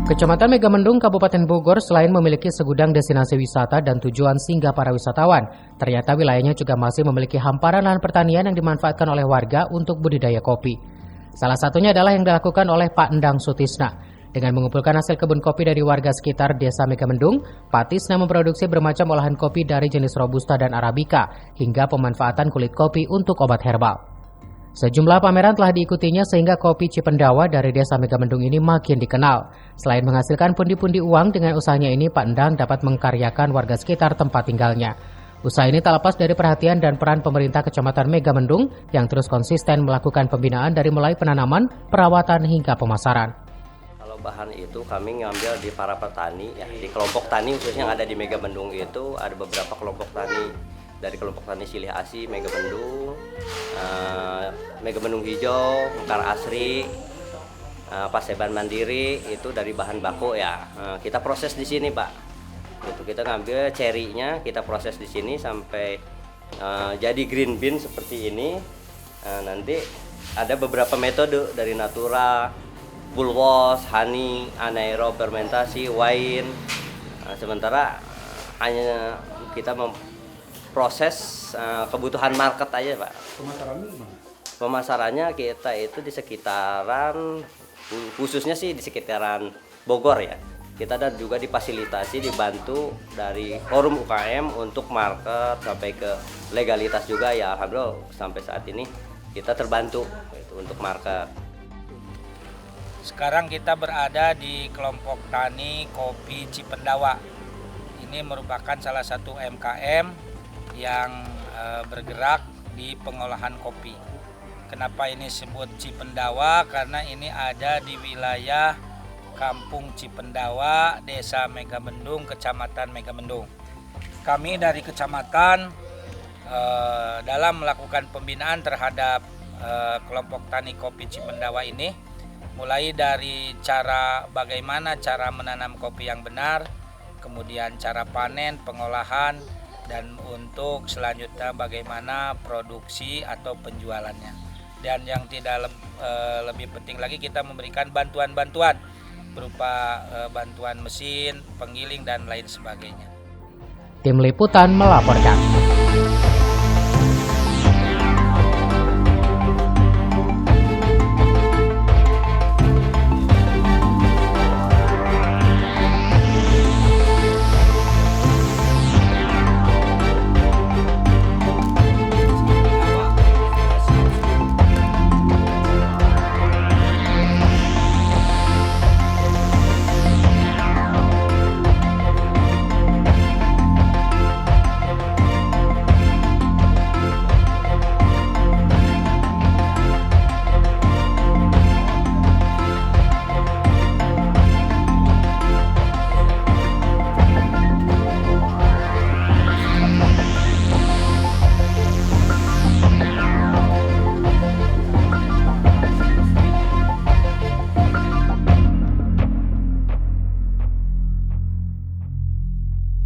Kecamatan Megamendung, Kabupaten Bogor selain memiliki segudang destinasi wisata dan tujuan singgah para wisatawan, ternyata wilayahnya juga masih memiliki hamparan lahan pertanian yang dimanfaatkan oleh warga untuk budidaya kopi. Salah satunya adalah yang dilakukan oleh Pak Endang Sutisna. Dengan mengumpulkan hasil kebun kopi dari warga sekitar desa Megamendung, Pak Tisna memproduksi bermacam olahan kopi dari jenis Robusta dan Arabica, hingga pemanfaatan kulit kopi untuk obat herbal. Sejumlah pameran telah diikutinya sehingga kopi Cipendawa dari desa Megamendung ini makin dikenal. Selain menghasilkan pundi-pundi uang, dengan usahanya ini Pak Endang dapat mengkaryakan warga sekitar tempat tinggalnya. Usaha ini tak lepas dari perhatian dan peran pemerintah Kecamatan Megamendung yang terus konsisten melakukan pembinaan dari mulai penanaman, perawatan hingga pemasaran. Kalau bahan itu kami ngambil di para petani, ya, di kelompok tani khususnya yang ada di Megamendung itu ada beberapa kelompok tani. Dari kelompok tani Silih Asi, Megamendung, Megamendung Hijau, Mekar Asri, Paseban Mandiri, itu dari bahan baku ya. Kita proses di sini, Pak. Itu kita ngambil cerinya, kita proses di sini sampai jadi green bean seperti ini. Nanti ada beberapa metode dari natura, full wash, honey, anaerob fermentasi, wine. Sementara hanya kita proses kebutuhan market aja, Pak. Pemasarannya gimana? Pemasarannya kita itu di sekitaran, khususnya sih di sekitaran Bogor ya. Kita dan juga difasilitasi, dibantu dari forum UKM untuk market sampai ke legalitas juga ya. Alhamdulillah sampai saat ini kita terbantu itu untuk market. Sekarang kita berada di kelompok tani kopi Cipendawa. Ini merupakan salah satu UMKM yang bergerak di pengolahan kopi. Kenapa ini disebut Cipendawa? Karena ini ada di wilayah Kampung Cipendawa, Desa Megamendung, Kecamatan Megamendung. Kami dari kecamatan dalam melakukan pembinaan terhadap kelompok tani kopi Cipendawa ini, mulai dari bagaimana cara menanam kopi yang benar, kemudian cara panen, pengolahan, dan untuk selanjutnya bagaimana produksi atau penjualannya. Dan yang tidak lebih penting lagi, kita memberikan bantuan-bantuan berupa bantuan mesin, penggiling, dan lain sebagainya. Tim Liputan melaporkan.